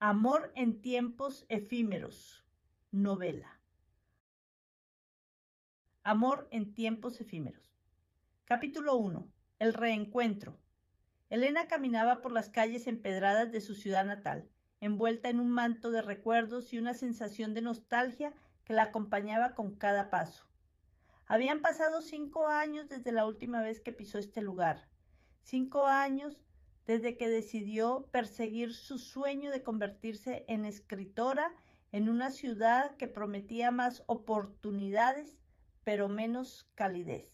Amor en tiempos efímeros. Novela. Amor en tiempos efímeros. Capítulo 1. El reencuentro. Elena caminaba por las calles empedradas de su ciudad natal, envuelta en un manto de recuerdos y una sensación de nostalgia que la acompañaba con cada paso. Habían pasado 5 años desde la última vez que pisó este lugar. 5 años desde que decidió perseguir su sueño de convertirse en escritora en una ciudad que prometía más oportunidades, pero menos calidez.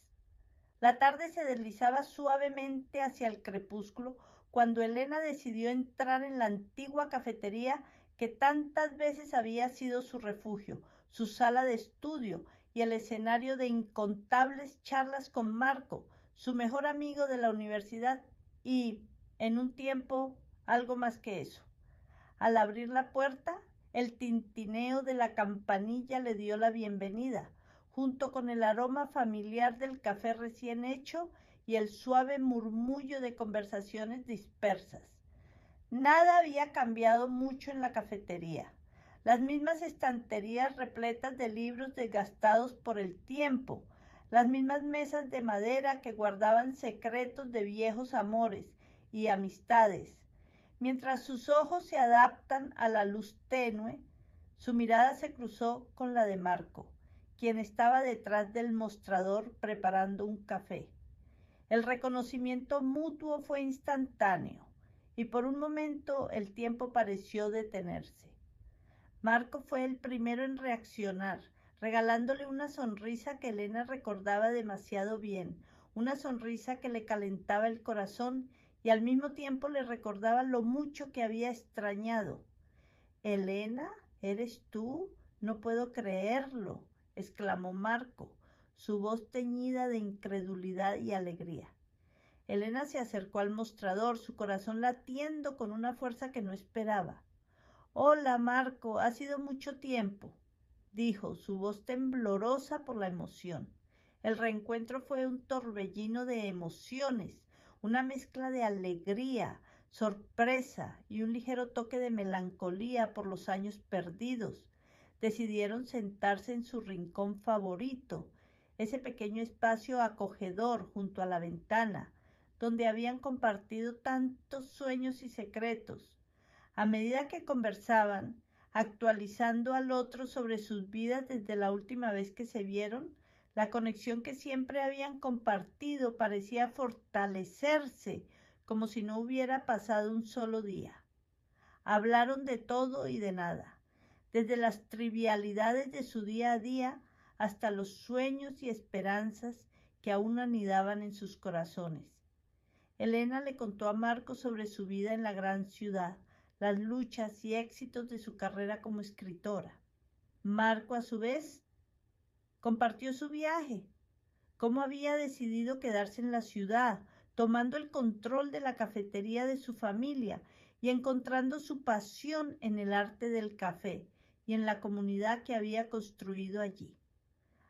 La tarde se deslizaba suavemente hacia el crepúsculo cuando Elena decidió entrar en la antigua cafetería que tantas veces había sido su refugio, su sala de estudio y el escenario de incontables charlas con Marco, su mejor amigo de la universidad y, en un tiempo, algo más que eso. Al abrir la puerta, el tintineo de la campanilla le dio la bienvenida, junto con el aroma familiar del café recién hecho y el suave murmullo de conversaciones dispersas. Nada había cambiado mucho en la cafetería. Las mismas estanterías repletas de libros desgastados por el tiempo, las mismas mesas de madera que guardaban secretos de viejos amores y amistades. Mientras sus ojos se adaptan a la luz tenue, su mirada se cruzó con la de Marco, quien estaba detrás del mostrador preparando un café. El reconocimiento mutuo fue instantáneo y por un momento el tiempo pareció detenerse. Marco fue el primero en reaccionar, regalándole una sonrisa que Elena recordaba demasiado bien, una sonrisa que le calentaba el corazón y al mismo tiempo le recordaba lo mucho que había extrañado. «Elena, ¿eres tú? No puedo creerlo», exclamó Marco, su voz teñida de incredulidad y alegría. Elena se acercó al mostrador, su corazón latiendo con una fuerza que no esperaba. «Hola, Marco, ha sido mucho tiempo», dijo, su voz temblorosa por la emoción. El reencuentro fue un torbellino de emociones, una mezcla de alegría, sorpresa y un ligero toque de melancolía por los años perdidos. Decidieron sentarse en su rincón favorito, ese pequeño espacio acogedor junto a la ventana, donde habían compartido tantos sueños y secretos. A medida que conversaban, actualizando al otro sobre sus vidas desde la última vez que se vieron, la conexión que siempre habían compartido parecía fortalecerse, como si no hubiera pasado un solo día. Hablaron de todo y de nada, desde las trivialidades de su día a día hasta los sueños y esperanzas que aún anidaban en sus corazones. Elena le contó a Marco sobre su vida en la gran ciudad, las luchas y éxitos de su carrera como escritora. Marco, a su vez, compartió su viaje, cómo había decidido quedarse en la ciudad, tomando el control de la cafetería de su familia y encontrando su pasión en el arte del café y en la comunidad que había construido allí.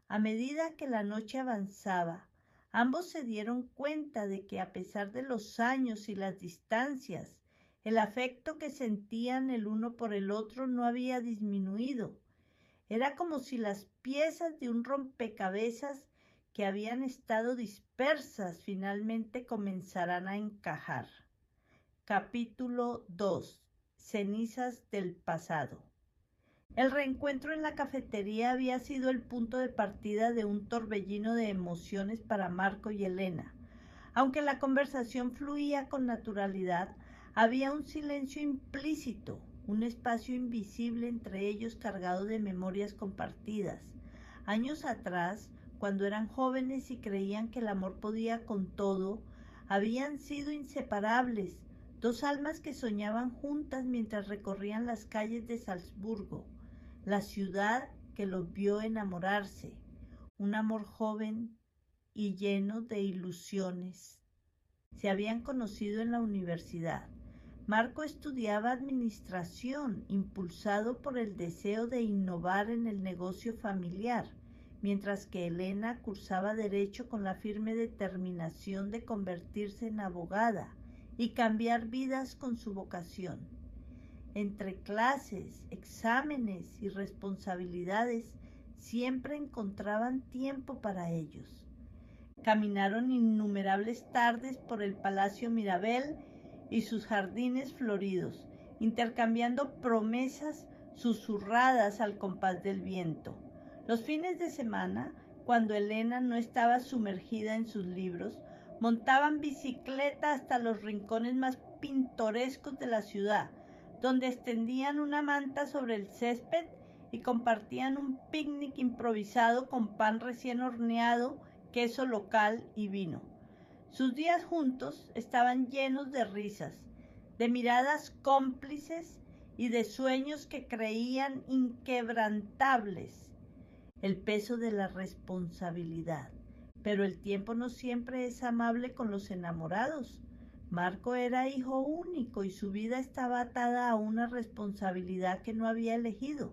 A medida que la noche avanzaba, ambos se dieron cuenta de que a pesar de los años y las distancias, el afecto que sentían el uno por el otro no había disminuido. Era como si las piezas de un rompecabezas que habían estado dispersas finalmente comenzaran a encajar. Capítulo 2. Cenizas del pasado. El reencuentro en la cafetería había sido el punto de partida de un torbellino de emociones para Marco y Elena. Aunque la conversación fluía con naturalidad, había un silencio implícito, un espacio invisible entre ellos cargado de memorias compartidas. Años atrás, cuando eran jóvenes y creían que el amor podía con todo, habían sido inseparables, dos almas que soñaban juntas mientras recorrían las calles de Salzburgo, la ciudad que los vio enamorarse, un amor joven y lleno de ilusiones. Se habían conocido en la universidad. Marco estudiaba administración, impulsado por el deseo de innovar en el negocio familiar, mientras que Elena cursaba derecho con la firme determinación de convertirse en abogada y cambiar vidas con su vocación. Entre clases, exámenes y responsabilidades, siempre encontraban tiempo para ellos. Caminaron innumerables tardes por el Palacio Mirabel y sus jardines floridos, intercambiando promesas susurradas al compás del viento. Los fines de semana, cuando Elena no estaba sumergida en sus libros, montaban bicicleta hasta los rincones más pintorescos de la ciudad, donde extendían una manta sobre el césped y compartían un picnic improvisado con pan recién horneado, queso local y vino. Sus días juntos estaban llenos de risas, de miradas cómplices y de sueños que creían inquebrantables. El peso de la responsabilidad. Pero el tiempo no siempre es amable con los enamorados. Marco era hijo único y su vida estaba atada a una responsabilidad que no había elegido,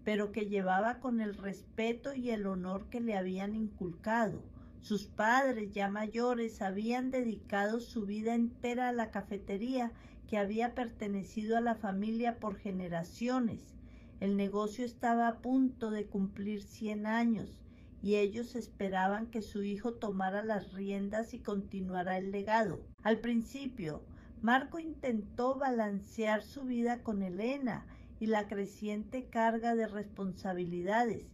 pero que llevaba con el respeto y el honor que le habían inculcado. Sus padres, ya mayores, habían dedicado su vida entera a la cafetería que había pertenecido a la familia por generaciones. El negocio estaba a punto de cumplir 100 años y ellos esperaban que su hijo tomara las riendas y continuara el legado. Al principio, Marco intentó balancear su vida con Elena y la creciente carga de responsabilidades,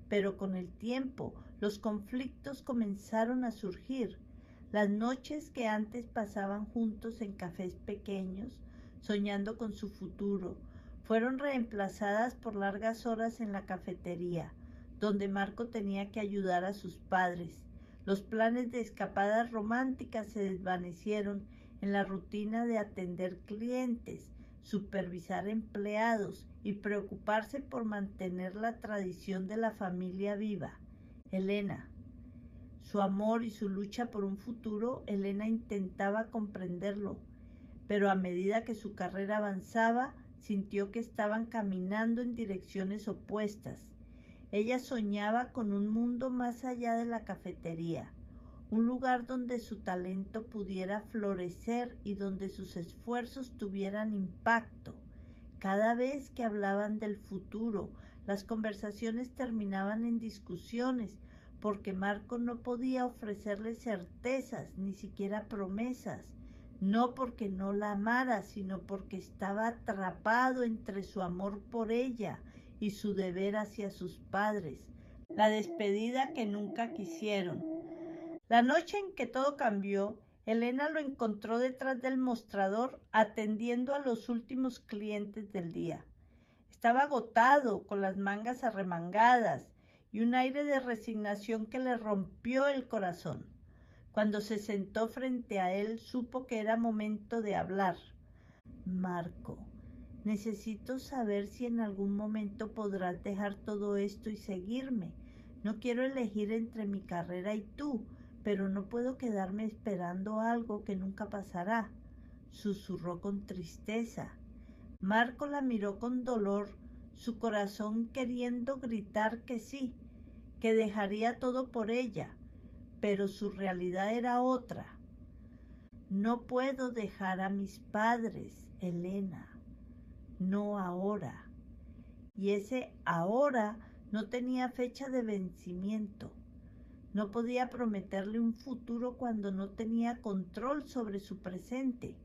pero con el tiempo los conflictos comenzaron a surgir. Las noches que antes pasaban juntos en cafés pequeños, soñando con su futuro, fueron reemplazadas por largas horas en la cafetería, donde Marco tenía que ayudar a sus padres. Los planes de escapadas románticas se desvanecieron en la rutina de atender clientes, supervisar empleados y preocuparse por mantener la tradición de la familia viva. Elena, su amor y su lucha por un futuro, Elena intentaba comprenderlo, pero a medida que su carrera avanzaba, sintió que estaban caminando en direcciones opuestas. Ella soñaba con un mundo más allá de la cafetería, un lugar donde su talento pudiera florecer y donde sus esfuerzos tuvieran impacto. Cada vez que hablaban del futuro, las conversaciones terminaban en discusiones, porque Marco no podía ofrecerle certezas, ni siquiera promesas, no porque no la amara, sino porque estaba atrapado entre su amor por ella y su deber hacia sus padres, la despedida que nunca quisieron. La noche en que todo cambió, Elena lo encontró detrás del mostrador atendiendo a los últimos clientes del día. Estaba agotado, con las mangas arremangadas y un aire de resignación que le rompió el corazón. Cuando se sentó frente a él, supo que era momento de hablar. Marco, necesito saber si en algún momento podrás dejar todo esto y seguirme. No quiero elegir entre mi carrera y tú, pero no puedo quedarme esperando algo que nunca pasará, susurró con tristeza. Marco la miró con dolor, su corazón queriendo gritar que sí, que dejaría todo por ella, pero su realidad era otra. No puedo dejar a mis padres, Elena, no ahora. Y ese ahora no tenía fecha de vencimiento. No podía prometerle un futuro cuando no tenía control sobre su presente.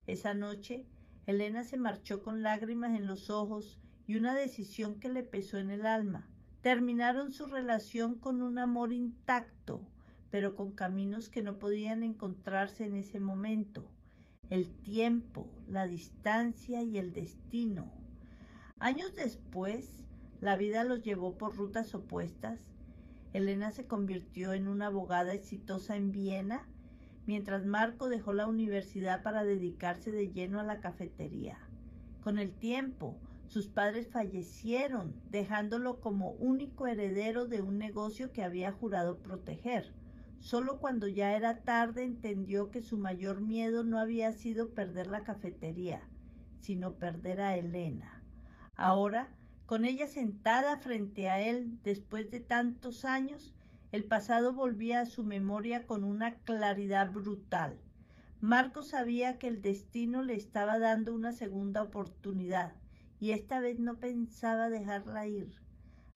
Esa noche, Elena se marchó con lágrimas en los ojos y una decisión que le pesó en el alma. Terminaron su relación con un amor intacto, pero con caminos que no podían encontrarse en ese momento. El tiempo, la distancia y el destino. Años después, la vida los llevó por rutas opuestas. Elena se convirtió en una abogada exitosa en Viena, mientras Marco dejó la universidad para dedicarse de lleno a la cafetería. Con el tiempo, sus padres fallecieron, dejándolo como único heredero de un negocio que había jurado proteger. Solo cuando ya era tarde entendió que su mayor miedo no había sido perder la cafetería, sino perder a Elena. Ahora, con ella sentada frente a él después de tantos años, el pasado volvía a su memoria con una claridad brutal. Marco sabía que el destino le estaba dando una segunda oportunidad y esta vez no pensaba dejarla ir.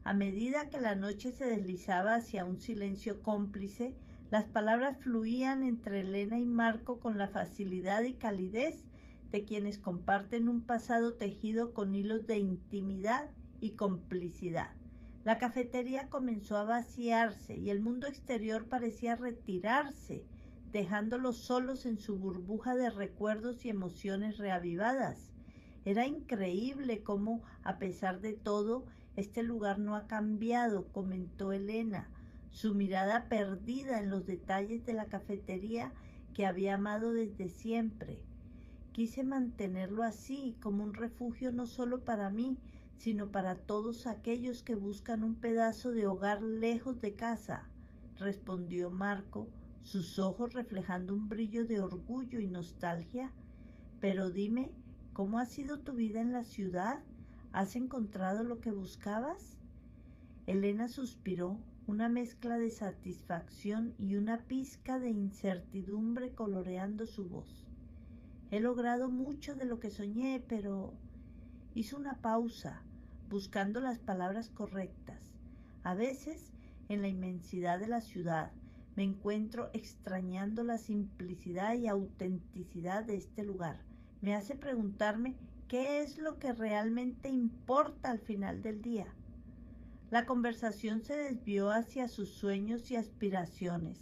A medida que la noche se deslizaba hacia un silencio cómplice, las palabras fluían entre Elena y Marco con la facilidad y calidez de quienes comparten un pasado tejido con hilos de intimidad y complicidad. La cafetería comenzó a vaciarse y el mundo exterior parecía retirarse, dejándolos solos en su burbuja de recuerdos y emociones reavivadas. Era increíble cómo, a pesar de todo, este lugar no ha cambiado, comentó Elena, su mirada perdida en los detalles de la cafetería que había amado desde siempre. Quise mantenerlo así, como un refugio no solo para mí, sino para todos aquellos que buscan un pedazo de hogar lejos de casa, respondió Marco, sus ojos reflejando un brillo de orgullo y nostalgia. Pero dime, ¿cómo ha sido tu vida en la ciudad? ¿Has encontrado lo que buscabas? Elena suspiró, una mezcla de satisfacción y una pizca de incertidumbre coloreando su voz. He logrado mucho de lo que soñé, pero... Hizo una pausa, buscando las palabras correctas. A veces, en la inmensidad de la ciudad, me encuentro extrañando la simplicidad y autenticidad de este lugar. Me hace preguntarme qué es lo que realmente importa al final del día. La conversación se desvió hacia sus sueños y aspiraciones,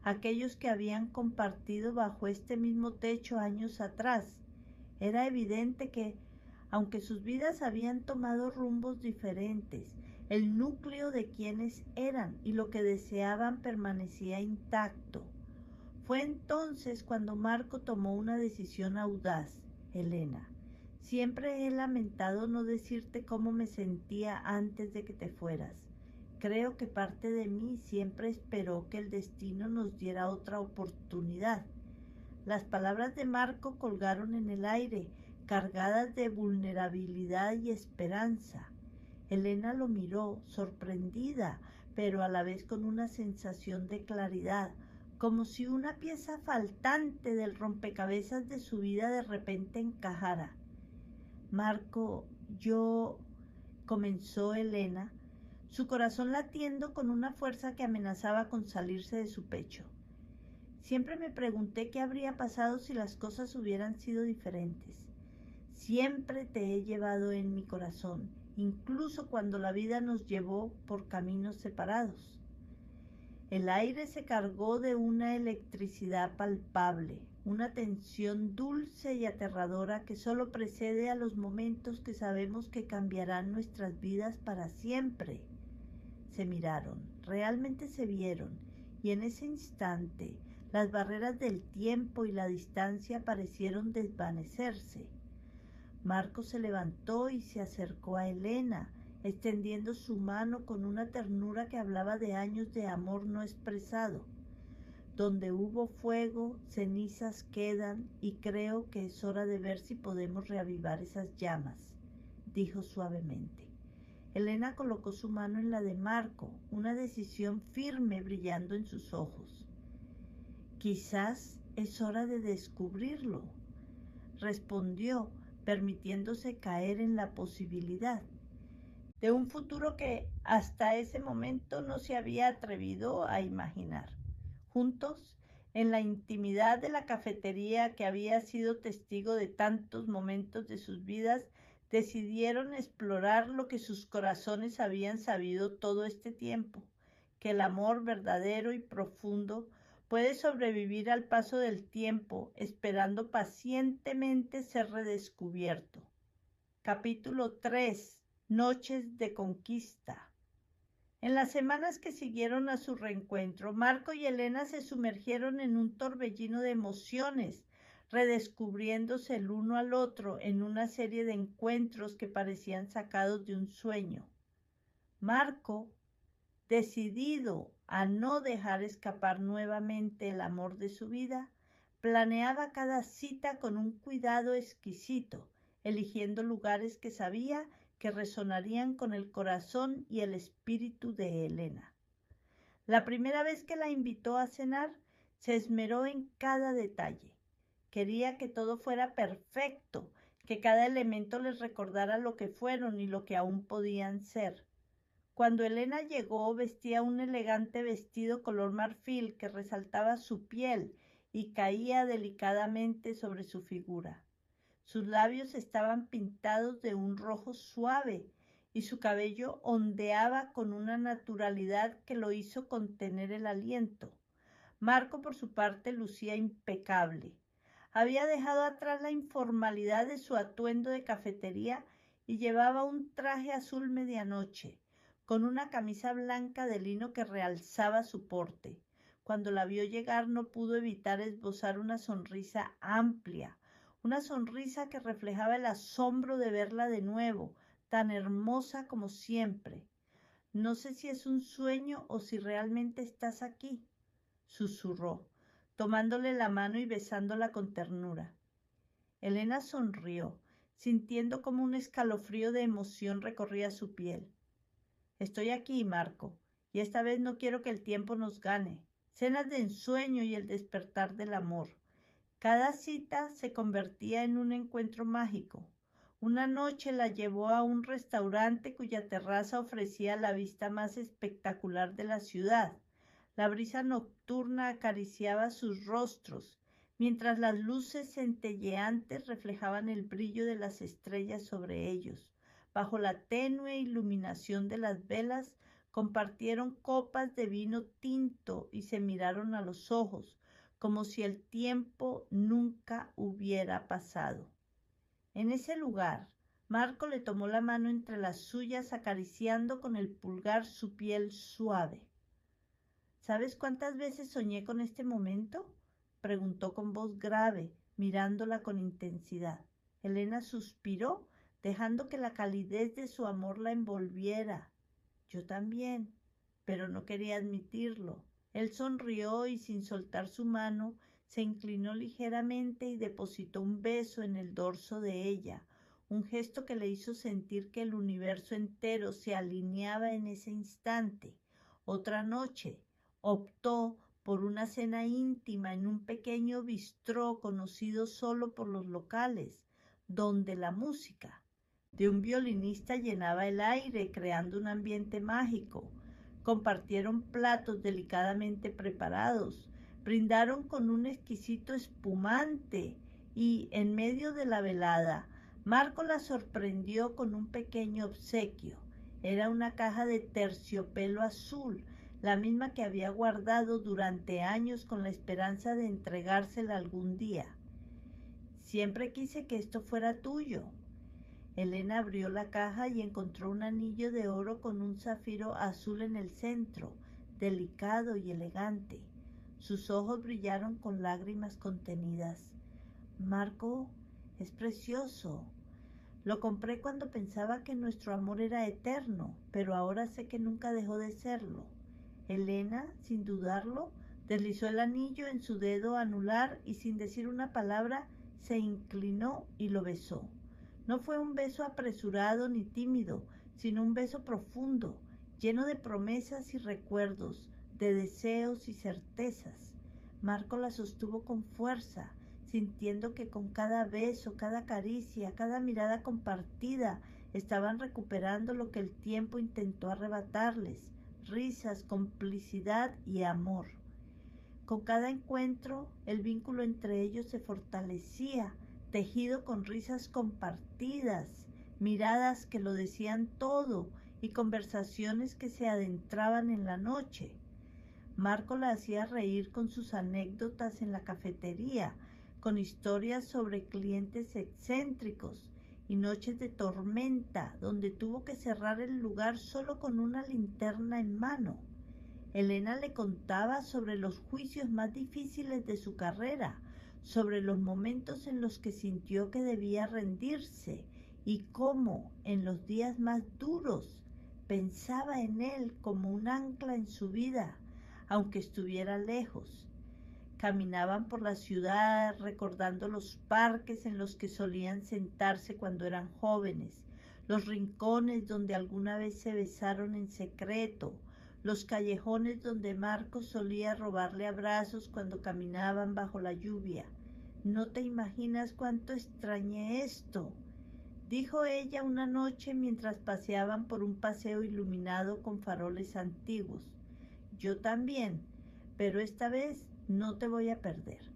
aquellos que habían compartido bajo este mismo techo años atrás. Era evidente que, aunque sus vidas habían tomado rumbos diferentes, el núcleo de quienes eran y lo que deseaban permanecía intacto. Fue entonces cuando Marco tomó una decisión audaz. Elena, siempre he lamentado no decirte cómo me sentía antes de que te fueras. Creo que parte de mí siempre esperó que el destino nos diera otra oportunidad. Las palabras de Marco colgaron en el aire, cargadas de vulnerabilidad y esperanza. Elena lo miró, sorprendida, pero a la vez con una sensación de claridad, como si una pieza faltante del rompecabezas de su vida de repente encajara. Marco, comenzó Elena, su corazón latiendo con una fuerza que amenazaba con salirse de su pecho. Siempre me pregunté qué habría pasado si las cosas hubieran sido diferentes. Siempre te he llevado en mi corazón, incluso cuando la vida nos llevó por caminos separados. El aire se cargó de una electricidad palpable, una tensión dulce y aterradora que solo precede a los momentos que sabemos que cambiarán nuestras vidas para siempre. Se miraron, realmente se vieron, y en ese instante las barreras del tiempo y la distancia parecieron desvanecerse. Marco se levantó y se acercó a Elena, extendiendo su mano con una ternura que hablaba de años de amor no expresado. Donde hubo fuego, cenizas quedan, y creo que es hora de ver si podemos reavivar esas llamas, dijo suavemente. Elena colocó su mano en la de Marco, una decisión firme brillando en sus ojos. Quizás es hora de descubrirlo, respondió, permitiéndose caer en la posibilidad de un futuro que hasta ese momento no se había atrevido a imaginar. Juntos, en la intimidad de la cafetería que había sido testigo de tantos momentos de sus vidas, decidieron explorar lo que sus corazones habían sabido todo este tiempo, que el amor verdadero y profundo puede sobrevivir al paso del tiempo, esperando pacientemente ser redescubierto. Capítulo 3. Noches de conquista. En las semanas que siguieron a su reencuentro, Marco y Elena se sumergieron en un torbellino de emociones, redescubriéndose el uno al otro en una serie de encuentros que parecían sacados de un sueño. Marco, decidido a no dejar escapar nuevamente el amor de su vida, planeaba cada cita con un cuidado exquisito, eligiendo lugares que sabía que resonarían con el corazón y el espíritu de Elena. La primera vez que la invitó a cenar, se esmeró en cada detalle. Quería que todo fuera perfecto, que cada elemento les recordara lo que fueron y lo que aún podían ser. Cuando Elena llegó, vestía un elegante vestido color marfil que resaltaba su piel y caía delicadamente sobre su figura. Sus labios estaban pintados de un rojo suave y su cabello ondeaba con una naturalidad que lo hizo contener el aliento. Marco, por su parte, lucía impecable. Había dejado atrás la informalidad de su atuendo de cafetería y llevaba un traje azul medianoche, con una camisa blanca de lino que realzaba su porte. Cuando la vio llegar no pudo evitar esbozar una sonrisa amplia, una sonrisa que reflejaba el asombro de verla de nuevo, tan hermosa como siempre. No sé si es un sueño o si realmente estás aquí, susurró, tomándole la mano y besándola con ternura. Elena sonrió, sintiendo como un escalofrío de emoción recorría su piel. Estoy aquí, Marco, y esta vez no quiero que el tiempo nos gane. Cenas de ensueño y el despertar del amor. Cada cita se convertía en un encuentro mágico. Una noche la llevó a un restaurante cuya terraza ofrecía la vista más espectacular de la ciudad. La brisa nocturna acariciaba sus rostros, mientras las luces centelleantes reflejaban el brillo de las estrellas sobre ellos. Bajo la tenue iluminación de las velas, compartieron copas de vino tinto y se miraron a los ojos, como si el tiempo nunca hubiera pasado. En ese lugar, Marco le tomó la mano entre las suyas, acariciando con el pulgar su piel suave. ¿Sabes cuántas veces soñé con este momento?, preguntó con voz grave, mirándola con intensidad. Elena suspiró, dejando que la calidez de su amor la envolviera. Yo también, pero no quería admitirlo. Él sonrió y, sin soltar su mano, se inclinó ligeramente y depositó un beso en el dorso de ella, un gesto que le hizo sentir que el universo entero se alineaba en ese instante. Otra noche, optó por una cena íntima en un pequeño bistró conocido solo por los locales, donde la música de un violinista llenaba el aire, creando un ambiente mágico. Compartieron platos delicadamente preparados, brindaron con un exquisito espumante y, en medio de la velada, Marco la sorprendió con un pequeño obsequio. Era una caja de terciopelo azul, la misma que había guardado durante años con la esperanza de entregársela algún día. Siempre quise que esto fuera tuyo. Elena abrió la caja y encontró un anillo de oro con un zafiro azul en el centro, delicado y elegante. Sus ojos brillaron con lágrimas contenidas. Marco, es precioso. Lo compré cuando pensaba que nuestro amor era eterno, pero ahora sé que nunca dejó de serlo. Elena, sin dudarlo, deslizó el anillo en su dedo anular y, sin decir una palabra, se inclinó y lo besó. No fue un beso apresurado ni tímido, sino un beso profundo, lleno de promesas y recuerdos, de deseos y certezas. Marco la sostuvo con fuerza, sintiendo que con cada beso, cada caricia, cada mirada compartida, estaban recuperando lo que el tiempo intentó arrebatarles: risas, complicidad y amor. Con cada encuentro, el vínculo entre ellos se fortalecía, tejido con risas compartidas, miradas que lo decían todo y conversaciones que se adentraban en la noche. Marco la hacía reír con sus anécdotas en la cafetería, con historias sobre clientes excéntricos y noches de tormenta donde tuvo que cerrar el lugar solo con una linterna en mano. Elena le contaba sobre los juicios más difíciles de su carrera, sobre los momentos en los que sintió que debía rendirse y cómo, en los días más duros, pensaba en él como un ancla en su vida, aunque estuviera lejos. Caminaban por la ciudad recordando los parques en los que solían sentarse cuando eran jóvenes, los rincones donde alguna vez se besaron en secreto, los callejones donde Marco solía robarle abrazos cuando caminaban bajo la lluvia. No te imaginas cuánto extrañé esto, dijo ella una noche mientras paseaban por un paseo iluminado con faroles antiguos. Yo también, pero esta vez no te voy a perder.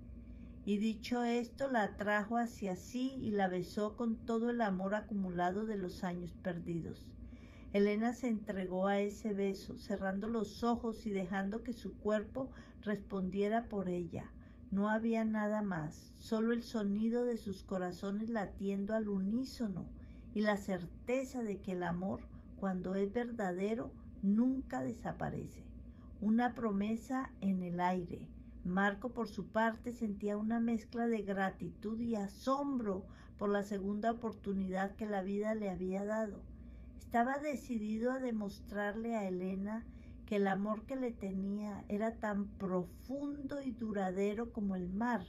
Y dicho esto, la atrajo hacia sí y la besó con todo el amor acumulado de los años perdidos. Elena se entregó a ese beso, cerrando los ojos y dejando que su cuerpo respondiera por ella. No había nada más, solo el sonido de sus corazones latiendo al unísono y la certeza de que el amor, cuando es verdadero, nunca desaparece. Una promesa en el aire. Marco, por su parte, sentía una mezcla de gratitud y asombro por la segunda oportunidad que la vida le había dado. Estaba decidido a demostrarle a Elena que el amor que le tenía era tan profundo y duradero como el mar,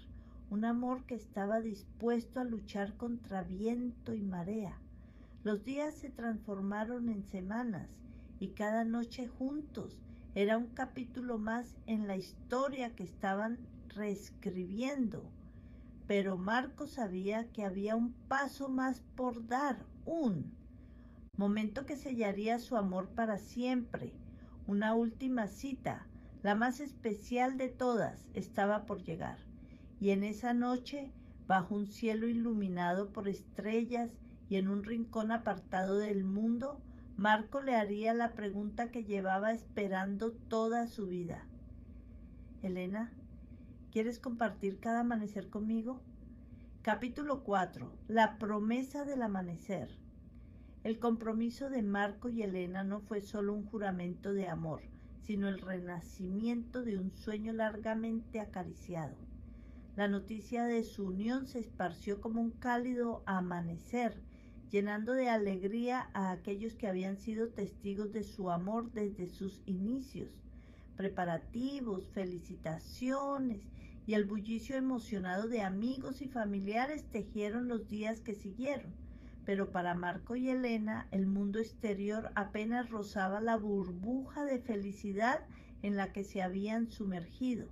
un amor que estaba dispuesto a luchar contra viento y marea. Los días se transformaron en semanas y cada noche juntos era un capítulo más en la historia que estaban reescribiendo. Pero Marco sabía que había un paso más por dar, un momento que sellaría su amor para siempre. Una última cita, la más especial de todas, estaba por llegar. Y en esa noche, bajo un cielo iluminado por estrellas y en un rincón apartado del mundo, Marco le haría la pregunta que llevaba esperando toda su vida. Elena, ¿quieres compartir cada amanecer conmigo? Capítulo 4. La promesa del amanecer. El compromiso de Marco y Elena no fue solo un juramento de amor, sino el renacimiento de un sueño largamente acariciado. La noticia de su unión se esparció como un cálido amanecer, llenando de alegría a aquellos que habían sido testigos de su amor desde sus inicios. Preparativos, felicitaciones y el bullicio emocionado de amigos y familiares tejieron los días que siguieron. Pero para Marco y Elena, el mundo exterior apenas rozaba la burbuja de felicidad en la que se habían sumergido.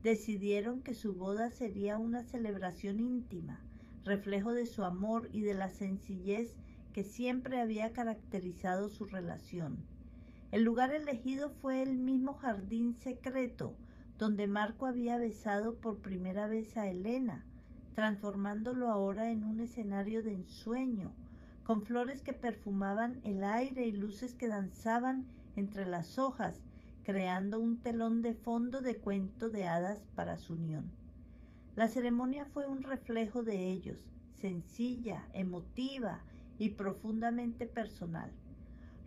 Decidieron que su boda sería una celebración íntima, reflejo de su amor y de la sencillez que siempre había caracterizado su relación. El lugar elegido fue el mismo jardín secreto donde Marco había besado por primera vez a Elena, transformándolo ahora en un escenario de ensueño, con flores que perfumaban el aire y luces que danzaban entre las hojas, creando un telón de fondo de cuento de hadas para su unión. La ceremonia fue un reflejo de ellos, sencilla, emotiva y profundamente personal.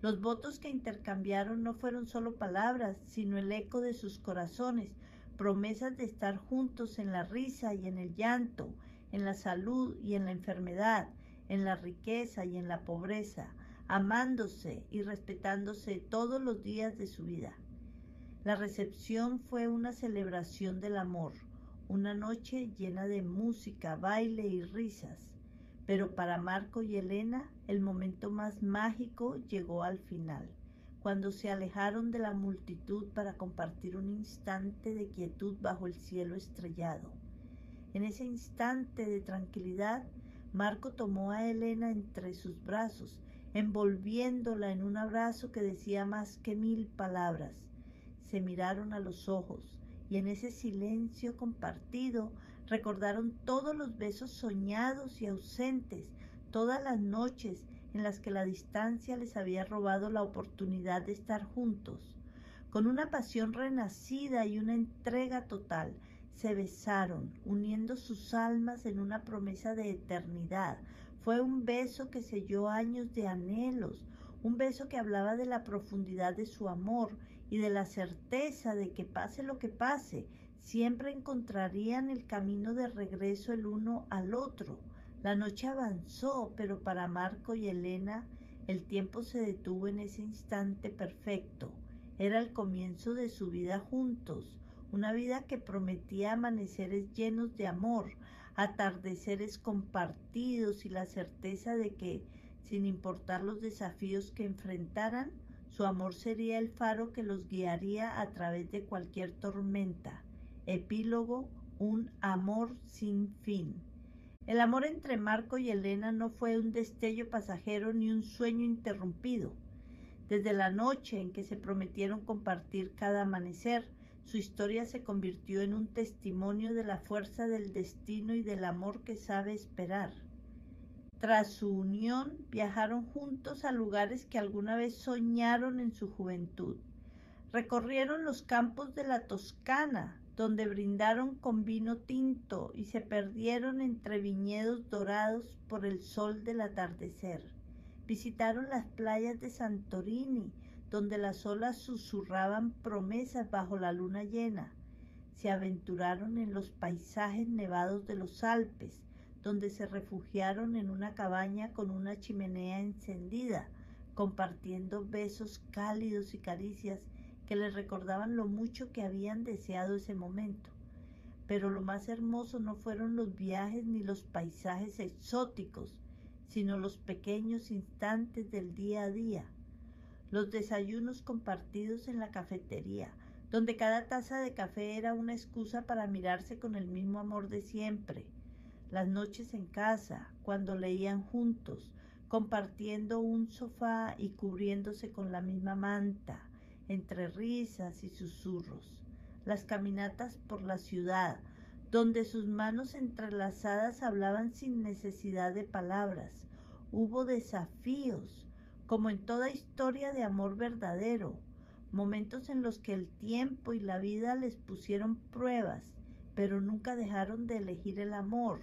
Los votos que intercambiaron no fueron solo palabras, sino el eco de sus corazones, promesas de estar juntos en la risa y en el llanto, en la salud y en la enfermedad, en la riqueza y en la pobreza, amándose y respetándose todos los días de su vida. La recepción fue una celebración del amor, una noche llena de música, baile y risas. Pero para Marco y Elena, el momento más mágico llegó al final, cuando se alejaron de la multitud para compartir un instante de quietud bajo el cielo estrellado. En ese instante de tranquilidad, Marco tomó a Elena entre sus brazos, envolviéndola en un abrazo que decía más que 1000 palabras. Se miraron a los ojos y en ese silencio compartido recordaron todos los besos soñados y ausentes, todas las noches en las que la distancia les había robado la oportunidad de estar juntos. Con una pasión renacida y una entrega total, se besaron, uniendo sus almas en una promesa de eternidad. Fue un beso que selló años de anhelos, un beso que hablaba de la profundidad de su amor y de la certeza de que pase lo que pase, siempre encontrarían el camino de regreso el uno al otro. La noche avanzó, pero para Marco y Elena el tiempo se detuvo en ese instante perfecto. Era el comienzo de su vida juntos, una vida que prometía amaneceres llenos de amor, atardeceres compartidos y la certeza de que, sin importar los desafíos que enfrentaran, su amor sería el faro que los guiaría a través de cualquier tormenta. Epílogo 1. un amor sin fin. El amor entre Marco y Elena no fue un destello pasajero ni un sueño interrumpido. Desde la noche en que se prometieron compartir cada amanecer, su historia se convirtió en un testimonio de la fuerza del destino y del amor que sabe esperar. Tras su unión, viajaron juntos a lugares que alguna vez soñaron en su juventud. Recorrieron los campos de la Toscana, donde brindaron con vino tinto y se perdieron entre viñedos dorados por el sol del atardecer. Visitaron las playas de Santorini, donde las olas susurraban promesas bajo la luna llena. Se aventuraron en los paisajes nevados de los Alpes, donde se refugiaron en una cabaña con una chimenea encendida, compartiendo besos cálidos y caricias que les recordaban lo mucho que habían deseado ese momento. Pero lo más hermoso no fueron los viajes ni los paisajes exóticos, sino los pequeños instantes del día a día. Los desayunos compartidos en la cafetería, donde cada taza de café era una excusa para mirarse con el mismo amor de siempre. Las noches en casa, cuando leían juntos, compartiendo un sofá y cubriéndose con la misma manta, entre risas y susurros. Las caminatas por la ciudad, donde sus manos entrelazadas hablaban sin necesidad de palabras. Hubo desafíos, como en toda historia de amor verdadero, momentos en los que el tiempo y la vida les pusieron pruebas, pero nunca dejaron de elegir el amor.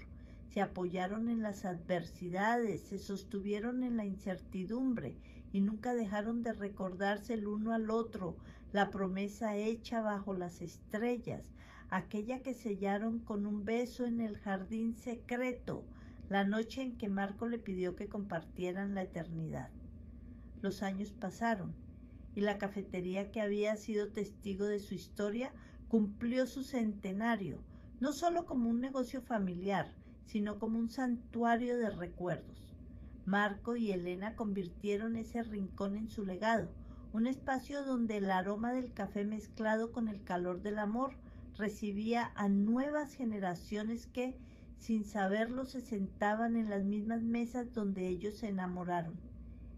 Se apoyaron en las adversidades, se sostuvieron en la incertidumbre y nunca dejaron de recordarse el uno al otro la promesa hecha bajo las estrellas, aquella que sellaron con un beso en el jardín secreto, la noche en que Marco le pidió que compartieran la eternidad. Los años pasaron y la cafetería que había sido testigo de su historia cumplió su centenario, no solo como un negocio familiar, sino como un santuario de recuerdos. Marco y Elena convirtieron ese rincón en su legado, un espacio donde el aroma del café mezclado con el calor del amor recibía a nuevas generaciones que, sin saberlo, se sentaban en las mismas mesas donde ellos se enamoraron.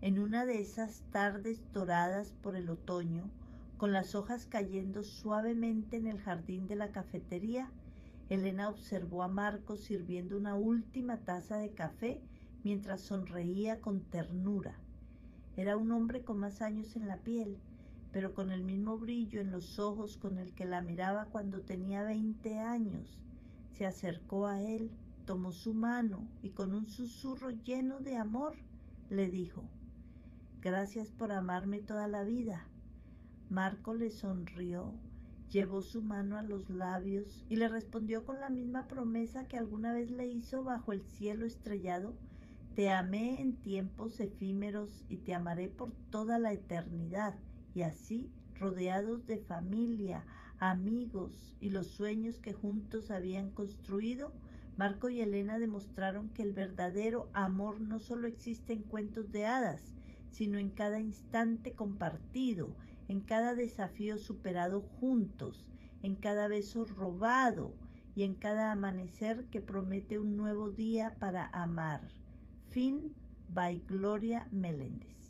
En una de esas tardes doradas por el otoño, con las hojas cayendo suavemente en el jardín de la cafetería, Elena observó a Marco sirviendo una última taza de café mientras sonreía con ternura. Era un hombre con más años en la piel, pero con el mismo brillo en los ojos con el que la miraba cuando tenía 20 años. Se acercó a él, tomó su mano y con un susurro lleno de amor le dijo: «Gracias por amarme toda la vida». Marco le sonrió, llevó su mano a los labios y le respondió con la misma promesa que alguna vez le hizo bajo el cielo estrellado: «Te amé en tiempos efímeros y te amaré por toda la eternidad». Y así, rodeados de familia, amigos y los sueños que juntos habían construido, Marco y Elena demostraron que el verdadero amor no solo existe en cuentos de hadas, sino en cada instante compartido, en cada desafío superado juntos, en cada beso robado y en cada amanecer que promete un nuevo día para amar. Fin by Gloria Meléndez.